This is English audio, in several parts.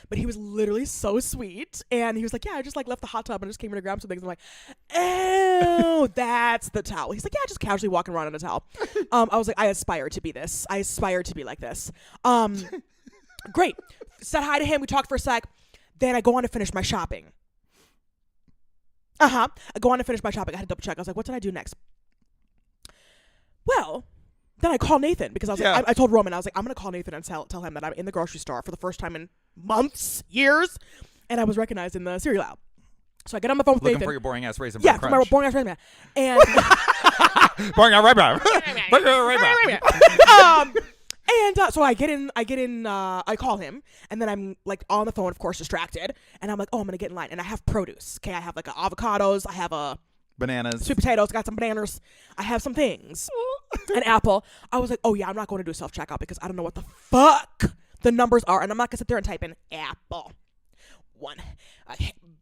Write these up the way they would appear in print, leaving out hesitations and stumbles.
But he was literally so sweet. And he was like, yeah, I just like left the hot tub and just came in to grab some things. I'm like, oh, that's the towel. He's like, yeah, just casually walking around in a towel. I was like, I aspire to be this. I aspire to be like this. Great. Said hi to him. We talked for a sec. Then I go on to finish my shopping. I go on to finish my shopping. I had to double check. I was like, what did I do next? Well, then I call Nathan because I was like, I told Roman, I was like, I'm going to call Nathan and tell him that I'm in the grocery store for the first time in months, years, and I was recognized in the cereal aisle. So I get on the phone with Looking Nathan. for your boring ass raisin bran crunch. Yeah, my boring ass raisin bran. And boring ass raisin bran. And so I call him, and then I'm like on the phone, of course, distracted, and I'm like, oh, I'm gonna get in line, and I have produce. Okay, I have like avocados, I have bananas, sweet potatoes, got some bananas, I have some things, an apple. I was like, oh yeah, I'm not going to do self checkout because I don't know what the fuck the numbers are, and I'm not gonna sit there and type in apple,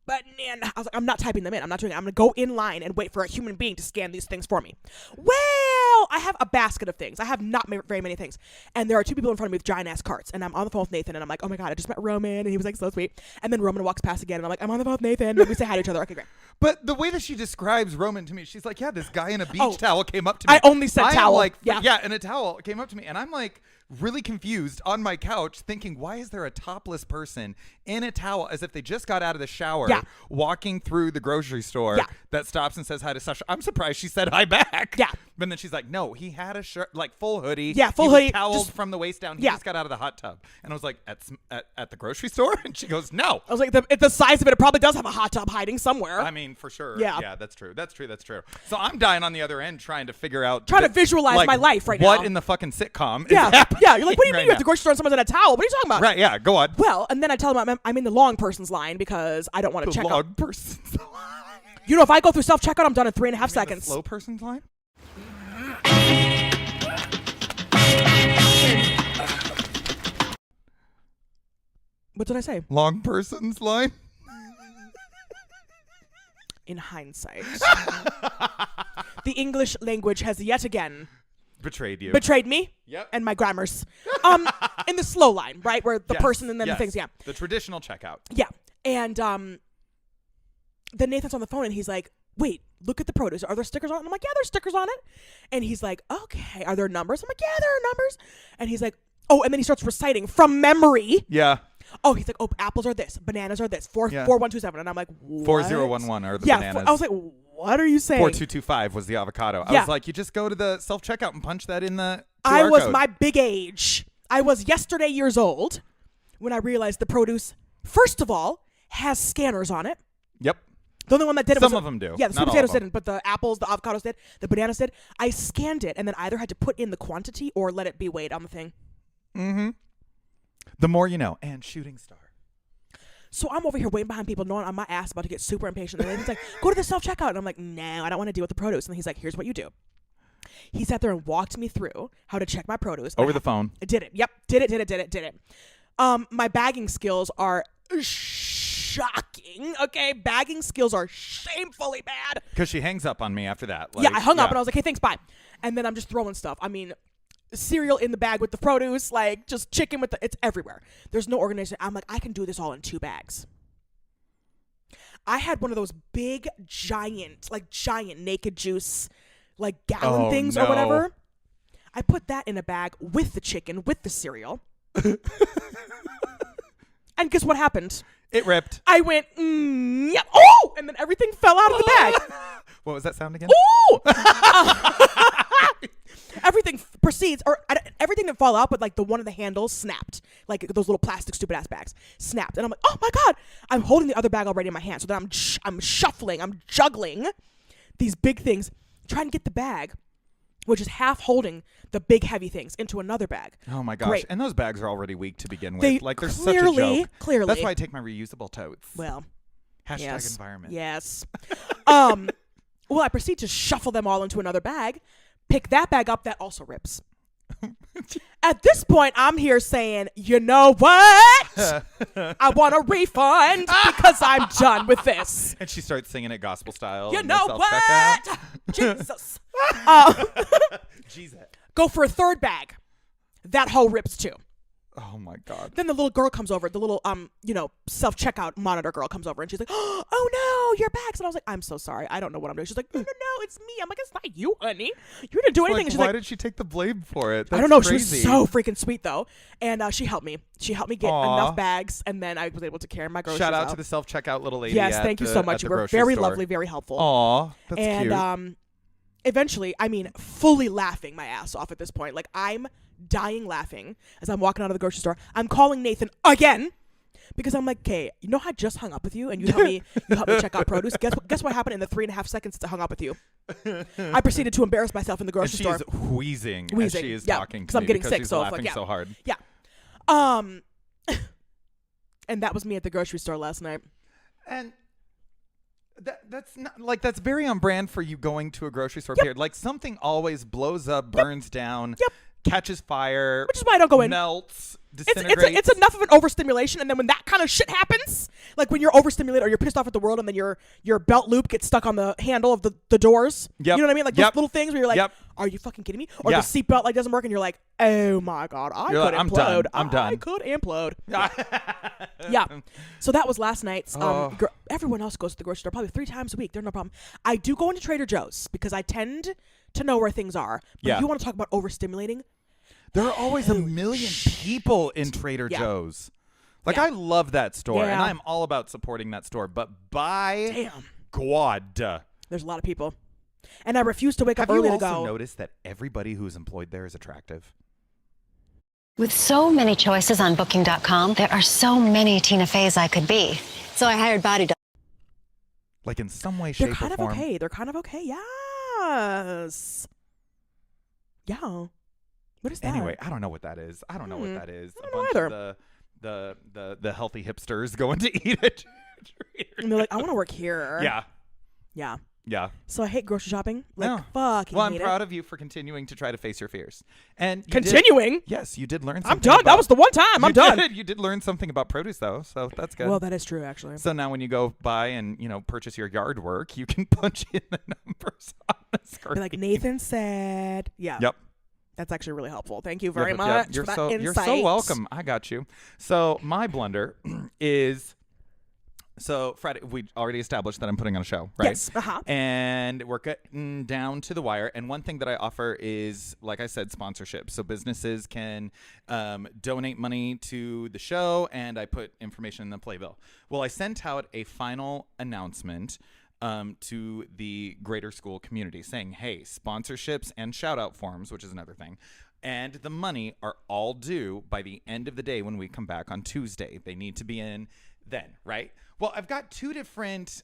banana. I was like, I'm not typing them in. I'm not doing it. I'm gonna go in line and wait for a human being to scan these things for me. Well, I have a basket of things. I have not very many things, and there are two people in front of me with giant ass carts. And I'm on the phone with Nathan, and I'm like, oh my god, I just met Roman, and he was like so sweet. And then Roman walks past again, and I'm like, I'm on the phone with Nathan. And we say hi to each other. Okay, great. But the way that she describes Roman to me, she's like, yeah, this guy in a beach towel came up to me. I only said towel. Like, yeah, and a towel came up to me, and I'm like really confused on my couch thinking, why is there a topless person in a towel as if they just got out of the shower walking through the grocery store that stops and says hi to Sasha? I'm surprised she said hi back. Yeah. But then she's like, no, he had a shirt, like full hoodie. Yeah, full he hoodie. Was toweled from the waist down. He just got out of the hot tub. And I was like, at the grocery store? And she goes, no. I was like, the size of it probably does have a hot tub hiding somewhere. I mean, for sure. Yeah. Yeah, that's true. That's true. So I'm dying on the other end trying to figure out. Trying to visualize like, my life right now. What in the fucking sitcom is happening? Yeah, you're like, what do you mean right you're at the grocery store and someone's in a towel? What are you talking about? Right, yeah, go on. Well, and then I tell them I'm in the long person's line because I don't want to check out. Long person's line? You know, if I go through self-checkout, I'm done in 3.5 seconds. The slow person's line? What did I say? Long person's line? In hindsight, the English language has yet again betrayed me. Yep. And my grammars. In the slow line, right, where the person and then the things. Yeah. The traditional checkout. Yeah. And then Nathan's on the phone and he's like, wait, look at the produce. Are there stickers on it? And I'm like, yeah, there's stickers on it. And he's like, okay, are there numbers? I'm like, yeah, there are numbers. And he's like, oh, and then he starts reciting from memory. Yeah. Oh, he's like, oh, apples are this, bananas are this, 4127. And I'm like, what? 4011 are the bananas. I was like, what are you saying? 4225 was the avocado. I was like, you just go to the self-checkout and punch that in the QR I was code. my big age. I was yesterday years old when I realized the produce, first of all, has scanners on it. Yep. The only one that did it Some was of them do. Yeah, the sweet potatoes didn't, but the apples, the avocados did, the bananas did. I scanned it and then either had to put in the quantity or let it be weighed on the thing. Mm-hmm. The more you know. And shooting star. So I'm over here waiting behind people, knowing on my ass about to get super impatient. And then he's like, go to the self-checkout. And I'm like, no, I don't want to deal with the produce. And he's like, here's what you do. He sat there and walked me through how to check my produce. Over the phone. I did it. Yep. Did it. My bagging skills are shocking. Okay. Bagging skills are shamefully bad. Because she hangs up on me after that. Like, I hung up and I was like, hey, thanks, bye. And then I'm just throwing stuff. I mean, cereal in the bag with the produce, like just chicken with it's everywhere. There's no organization. I'm like, I can do this all in 2 bags. I had one of those big, giant naked juice, like gallon things or whatever. I put that in a bag with the chicken, with the cereal. And guess what happened? It ripped. I went, yep. Oh! And then everything fell out of the bag. What was that sound again? Ooh! Everything proceeds, or everything that fall out, but like the one of the handles snapped. Like those little plastic stupid ass bags snapped. And I'm like, oh my God. I'm holding the other bag already in my hand. So then I'm shuffling, I'm juggling these big things, trying to get the bag, which is half holding the big heavy things, into another bag. Oh my gosh. Great. And those bags are already weak to begin with. They're clearly, such a joke. Clearly. That's why I take my reusable totes. Well. Hashtag environment. Yes. Well, I proceed to shuffle them all into another bag, pick that bag up, that also rips. At this point, I'm here saying, you know what? I want a refund because I'm done with this. And she starts singing it gospel style. You know what? Jesus. Jesus. Go for a third bag. That hoe rips too. Oh my God. Then the little girl comes over, the little self checkout monitor girl comes over, and she's like, "Oh no, your bags!" And I was like, "I'm so sorry, I don't know what I'm doing." She's like, "No, it's me." I'm like, "It's not you, honey. You didn't do anything." Like, And she's why like, did she take the blame for it? I That's don't know. crazy. She was so freaking sweet though, and she helped me. She helped me get Aw. enough bags, and then I was able to carry my groceries Shout out out. to the self checkout little lady. Yes, at thank you the- so at much. the You were grocery very store. lovely, very helpful. Aw, that's and cute. Eventually, I mean, fully laughing my ass off at this point. Like, I'm dying laughing as I'm walking out of the grocery store. I'm calling Nathan again because I'm like, "Okay, you know how I just hung up with you and you helped me check out produce? Guess what happened in the 3.5 seconds since I hung up with you? I proceeded to embarrass myself in the grocery store. She's wheezing as she is talking to because I'm me getting because sick. she's So laughing like, so hard. Yeah. And that was me at the grocery store last night. And that's not like that's very on brand for you going to a grocery store period. Like something always blows up, burns down, catches fire, Which is why I don't go in. melts, disintegrates. It's enough of an overstimulation, and then when that kind of shit happens, like when you're overstimulated or you're pissed off at the world, and then your belt loop gets stuck on the handle of the doors. Yep. You know what I mean? Like those Yep. little things where you're like, Yep. "Are you fucking kidding me?" Or Yeah. the seatbelt like doesn't work, and you're like, "Oh my god, I You're could like, "I'm implode. done. I'm done." I could implode." Yeah. So that was last night's. Everyone else goes to the grocery store probably 3 times a week. There's no problem. I do go into Trader Joe's because I tend to know where things are. But Yeah. if you want to talk about overstimulating, There are always a million people in Trader Yeah. Joe's. Like, Yeah. I love that store, and Yeah. I'm all about supporting that store. But by damn, God, there's a lot of people. And I refuse to wake have up you early to also go. noticed that everybody who's employed there is attractive? With so many choices on Booking.com, there are so many Tina Feys I could be. So I hired Body Double. Like in some way, They're shape, kind or of form. okay. They're kind of okay. Yes. Yeah. What is that? Anyway, I don't know what that is. I don't know what that is. I A don't bunch either. of the healthy hipsters going to eat at Trader. And they're like, "I want to work here." Yeah, Yeah. yeah. So I hate grocery shopping. Like, No. fucking Well, I'm hate proud it. of you for continuing to try to face your fears. And you Continuing? yes, you did learn something. I'm done. That about- was the one time. I'm You done. did. You did learn something about produce, though, so that's good. Well, that is true, actually. So now when you go buy and, purchase your yard work, you can punch in the numbers on the screen. Be like Nathan said. Yeah. Yep. That's actually really helpful. Thank you very Yep, yep, much yep. You're for that so insight. You're so welcome. I got you. So my blunder is Friday. We already established that I'm putting on a show, right? Yes. Uh-huh. And we're getting down to the wire. And one thing that I offer is, like I said, sponsorship. So businesses can donate money to the show, and I put information in the playbill. Well, I sent out a final announcement to the greater school community saying, hey, sponsorships and shout out forms, which is another thing, and the money are all due by the end of the day when we come back on Tuesday. They need to be in then, right? Well, I've got 2 different